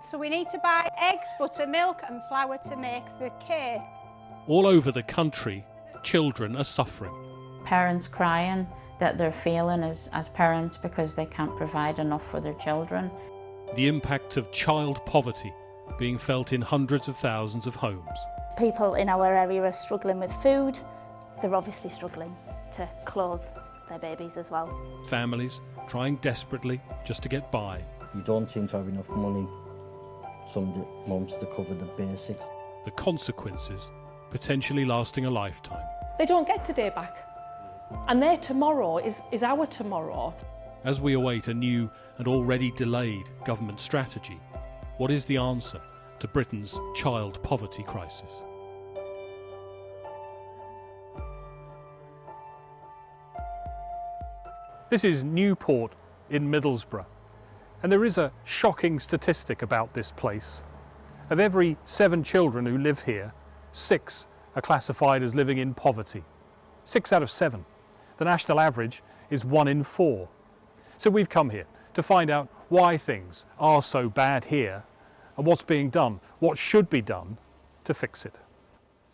So we need to buy eggs, butter, milk and flour to make the cake. All over the country, children are suffering. Parents crying that they're failing as parents because they can't provide enough for their children. The impact of child poverty being felt in hundreds of thousands of homes. People in our area are struggling with food. They're obviously struggling to clothe their babies as well. Families trying desperately just to get by. You don't seem to have enough money, some months, to cover the basics. The consequences potentially lasting a lifetime. They don't get today back. And their tomorrow is our tomorrow. As we await a new and already delayed government strategy, what is the answer to Britain's child poverty crisis? This is Newport in Middlesbrough, and there is a shocking statistic about this place. Of every 7 children who live here, 6 are classified as living in poverty. 6 out of 7. The national average is 1 in 4. So we've come here to find out why things are so bad here and what's being done, what should be done to fix it.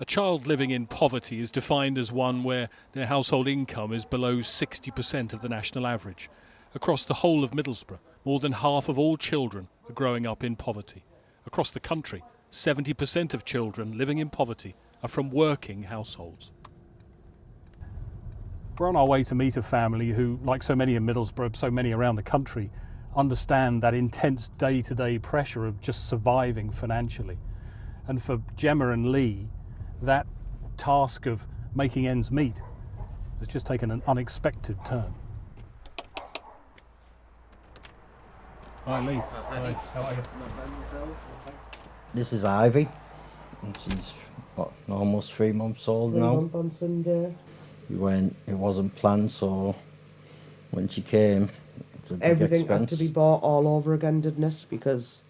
A child living in poverty is defined as one where their household income is below 60% of the national average. Across the whole of Middlesbrough, more than half of all children are growing up in poverty. Across the country, 70% of children living in poverty are from working households. We're on our way to meet a family who, like so many in Middlesbrough, so many around the country, understand that intense day-to-day pressure of just surviving financially. And for Gemma and Lee, that task of making ends meet has just taken an unexpected turn. Hi Lee. Hi. How are you? This is Ivy, and she's almost 3 months old now. 3 months on Sunday. It wasn't planned, so when she came, it's a big Everything expense. had to be bought all over again, didn't it? Because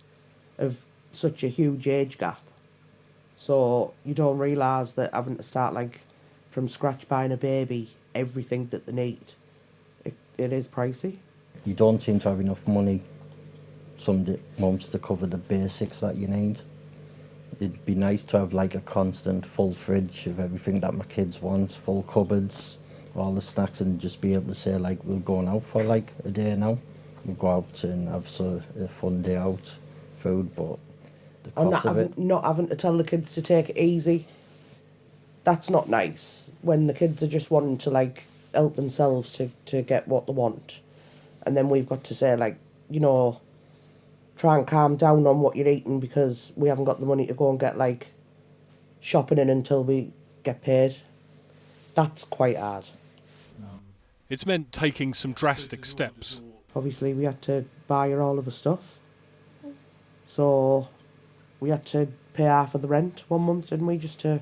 of such a huge age gap. So you don't realise that having to start like from scratch buying a baby, everything that they need, it is pricey. You don't seem to have enough money some months to cover the basics that you need. It'd be nice to have like a constant full fridge of everything that my kids want, full cupboards, all the snacks, and just be able to say like, we're going out for like a day now. We'll go out and have a fun day out, food, but the cost of it. Not having to tell the kids to take it easy. That's not nice when the kids are just wanting to like help themselves to get what they want. And then we've got to say like, you know, try and calm down on what you're eating because we haven't got the money to go and get like shopping in until we get paid. That's quite hard. It's meant taking some drastic steps. Obviously we had to buy her all of her stuff. So we had to pay half of the rent 1 month, didn't we, just to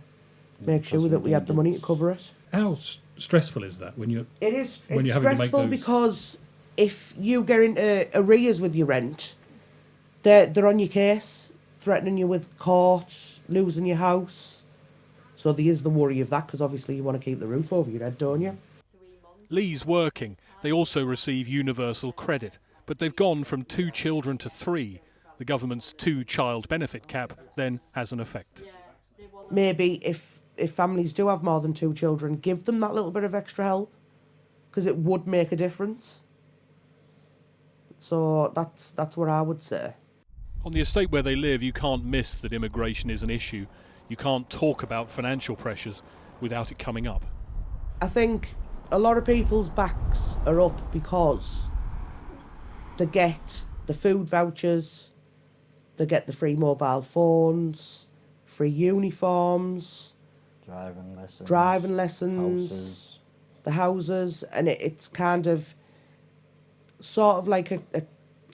make sure that we had the money to cover it. How stressful is that when you're It's having to make stressful those? because if you get into arrears with your rent, they're on your case, threatening you with court, losing your house. So there is the worry of that because obviously you want to keep the roof over your head, don't you? Lee's working. They also receive universal credit, but they've gone from 2 children to 3. The government's 2-child benefit cap then has an effect. Maybe if families do have more than 2 children, give them that little bit of extra help because it would make a difference. So that's what I would say. On the estate where they live, you can't miss that immigration is an issue. You can't talk about financial pressures without it coming up. I think a lot of people's backs are up because they get the food vouchers, they get the free mobile phones, free uniforms, driving lessons, houses. The houses, and it's kind of sort of like a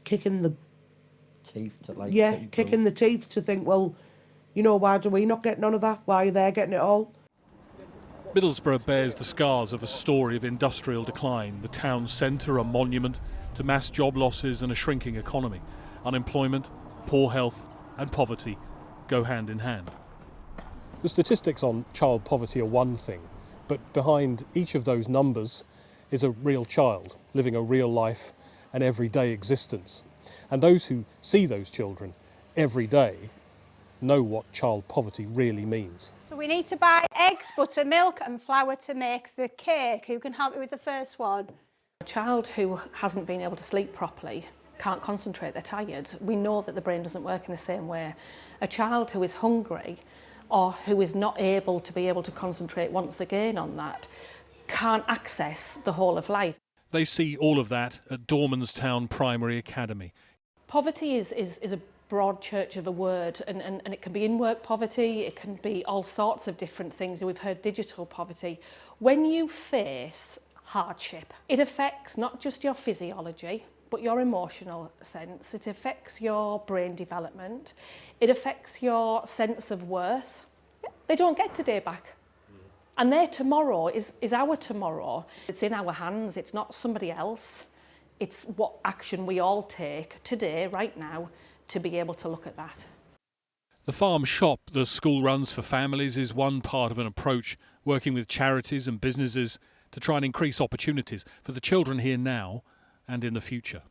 kick in the teeth to like kick in the teeth to think, well, you know, why do we not get none of that? Why are they getting it all? Middlesbrough bears the scars of a story of industrial decline, the town centre a monument to mass job losses and a shrinking economy. Unemployment, poor health and poverty go hand in hand. The statistics on child poverty are one thing, but behind each of those numbers is a real child living a real life and everyday existence. And those who see those children every day know what child poverty really means. So we need to buy eggs, butter, milk and flour to make the cake. Who can help me with the first one? A child who hasn't been able to sleep properly can't concentrate, they're tired. We know that the brain doesn't work in the same way. A child who is hungry or who is not able to concentrate once again on that can't access the whole of life. They see all of that at Dormanstown Primary Academy. Poverty is a broad church of a word, and it can be in-work poverty, it can be all sorts of different things. We've heard digital poverty. When you face hardship, it affects not just your physiology, but your emotional sense. It affects your brain development. It affects your sense of worth. They don't get today back. And their tomorrow is our tomorrow. It's in our hands, it's not somebody else. It's what action we all take today, right now, to be able to look at that. The farm shop the school runs for families is one part of an approach, working with charities and businesses to try and increase opportunities for the children here now and in the future.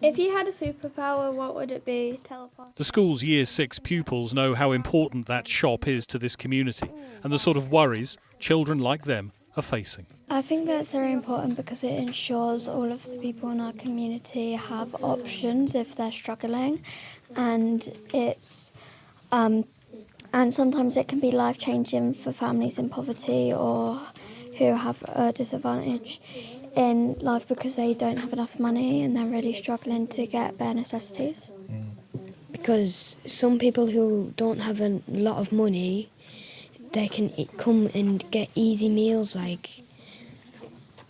If you had a superpower, what would it be? Teleport. The school's Year 6 pupils know how important that shop is to this community and the sort of worries children like them are facing. I think that's very important because it ensures all of the people in our community have options if they're struggling, and and sometimes it can be life-changing for families in poverty or who have a disadvantage in life because they don't have enough money and they're really struggling to get bare necessities. Because some people who don't have a lot of money, they can come and get easy meals like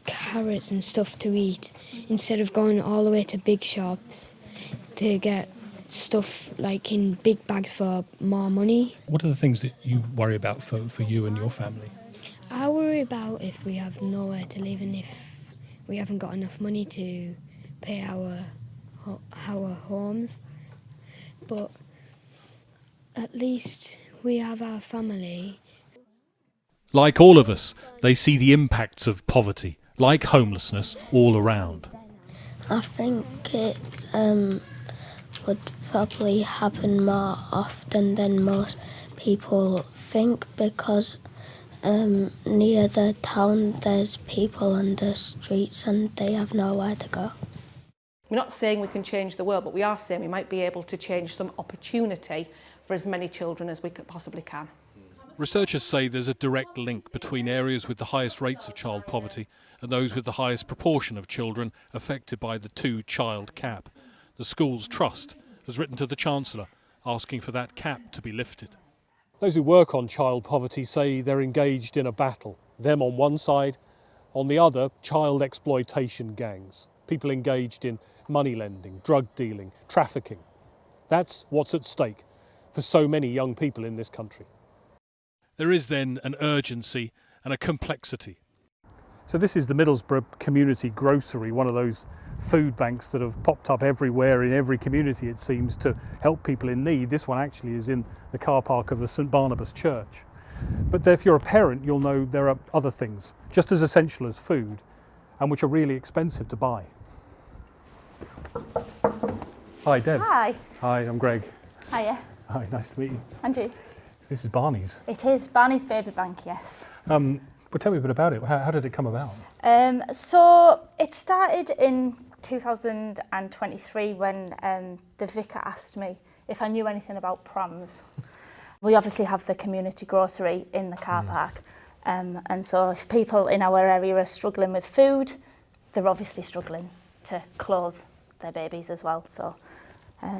carrots and stuff to eat instead of going all the way to big shops to get stuff like in big bags for more money. What are the things that you worry about for you and your family? I worry about if we have nowhere to live and if we haven't got enough money to pay our homes. But at least we have our family. Like all of us, they see the impacts of poverty, like homelessness, all around. I think it would probably happen more often than most people think because near the town there's people on the streets and they have nowhere to go. We're not saying we can change the world, but we are saying we might be able to change some opportunity for as many children as we possibly can. Researchers say there's a direct link between areas with the highest rates of child poverty and those with the highest proportion of children affected by the 2-child cap. The school's trust has written to the Chancellor asking for that cap to be lifted. Those who work on child poverty say they're engaged in a battle. Them on one side, on the other, child exploitation gangs. People engaged in money lending, drug dealing, trafficking. That's what's at stake for so many young people in this country. There is then an urgency and a complexity. So this is the Middlesborough Community Grocery, one of those food banks that have popped up everywhere in every community, it seems, to help people in need. This one actually is in the car park of the St Barnabas Church. But if you're a parent, you'll know there are other things just as essential as food and which are really expensive to buy. Hi, Deb. Hi. Hi, I'm Greg. Hiya. Hi, nice to meet you. And you? This is Barney's. It is Barney's Baby Bank, yes. But tell me a bit about it. How did it come about? So it started in 2023 when the vicar asked me if I knew anything about prams. We obviously have the community grocery in the car park, and so if people in our area are struggling with food, they're obviously struggling to clothe their babies as well. So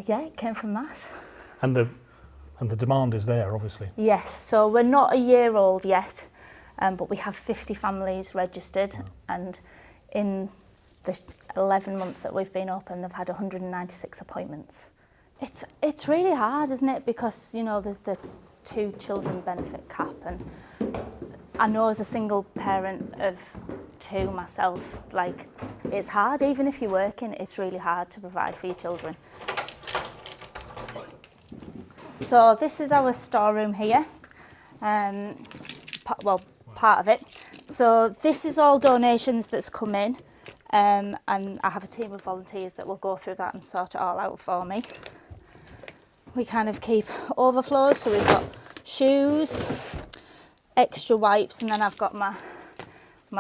yeah, it came from that. And the demand is there, obviously. Yes, so we're not a year old yet, but we have 50 families registered, and in the 11 months that we've been open, they've had 196 appointments. It's really hard, isn't it? Because, you know, there's the 2 children benefit cap, and I know as a single parent of 2 myself, like, it's hard. Even if you're working, it's really hard to provide for your children. So this is our storeroom here, part of it. So this is all donations that's come in, and I have a team of volunteers that will go through that and sort it all out for me. we kind of keep overflows. So we've got shoes, extra wipes, and then I've got my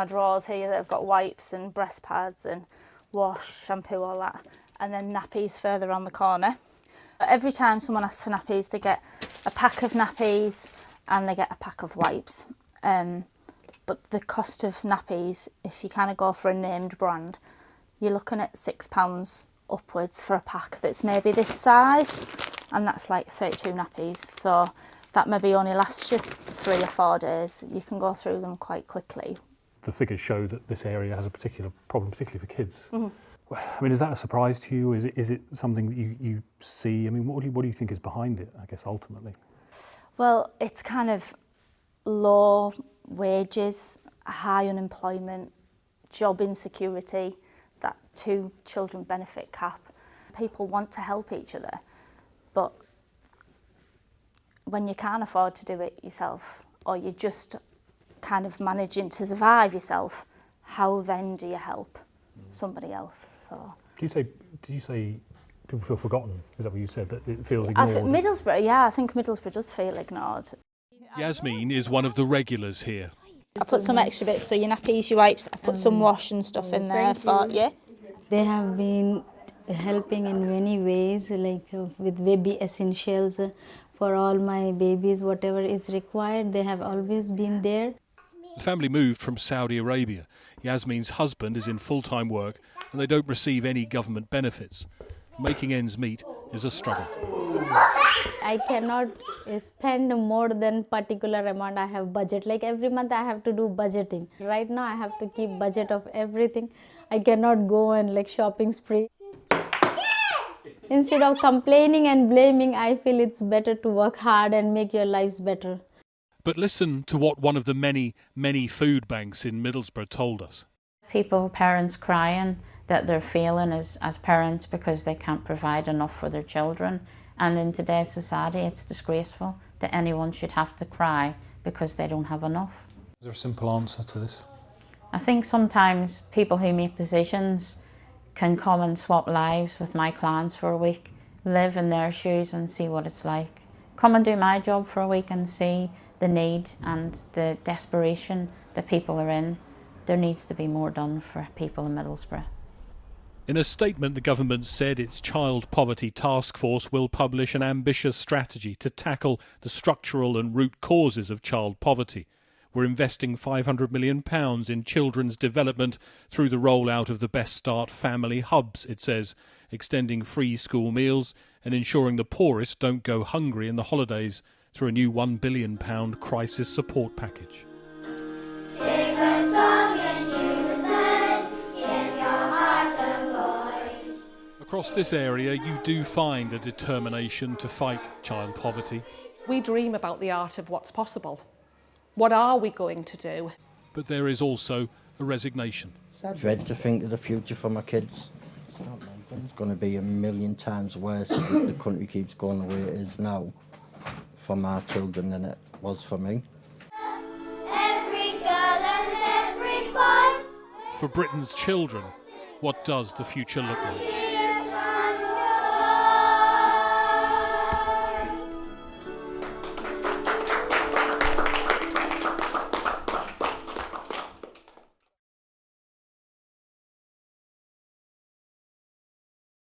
drawers here that have got wipes and breast pads and wash, shampoo, all that, and then nappies further on the corner. Every time someone asks for nappies, they get a pack of nappies and they get a pack of wipes. But the cost of nappies, if you kind of go for a named brand, you're looking at £6 upwards for a pack that's maybe this size, and that's like 32 nappies. So that maybe only lasts you 3 or 4 days. You can go through them quite quickly. The figures show that this area has a particular problem, particularly for kids. I mean, is that a surprise to you? Is it something that you see? I mean, what do you think is behind it, I guess, ultimately? Well, it's kind of low wages, high unemployment, job insecurity, that 2 children benefit cap. People want to help each other, but when you can't afford to do it yourself, or you're just kind of managing to survive yourself, how then do you help somebody else? So Did you say people feel forgotten? Is that what you said, that it feels ignored? Middlesbrough, yeah, I think Middlesbrough does feel ignored. Yasmin is one of the regulars here. I put some extra bits, so your nappies, your wipes, I put some wash and stuff in there for you. They have been helping in many ways, like with baby essentials for all my babies, whatever is required, they have always been there. The family moved from Saudi Arabia. Yasmin's husband is in full-time work and they don't receive any government benefits. Making ends meet is a struggle. I cannot spend more than particular amount I have budget. Like every month I have to do budgeting. Right now I have to keep budget of everything. I cannot go and like shopping spree. Instead of complaining and blaming, I feel it's better to work hard and make your lives better. But listen to what one of the many, many food banks in Middlesbrough told us. Parents crying that they're failing as parents because they can't provide enough for their children. And in today's society, it's disgraceful that anyone should have to cry because they don't have enough. Is there a simple answer to this? I think sometimes people who make decisions can come and swap lives with my clients for a week, live in their shoes and see what it's like. Come and do my job for a week and see the need and the desperation that people are in. There needs to be more done for people in Middlesbrough. In a statement, the government said its Child Poverty Task Force will publish an ambitious strategy to tackle the structural and root causes of child poverty. We're investing £500 million in children's development through the rollout of the Best Start family hubs, it says, extending free school meals and ensuring the poorest don't go hungry in the holidays through a new £1 billion crisis support package. Sing a song in unison, give your heart a voice. Across this area, you do find a determination to fight child poverty. We dream about the art of what's possible. What are we going to do? But there is also a resignation. Dread to think of the future for my kids. It's going to be a million times worse if the country keeps going the way it is now for my children than it was for me. Every girl and every boy. For Britain's children, what does the future look like?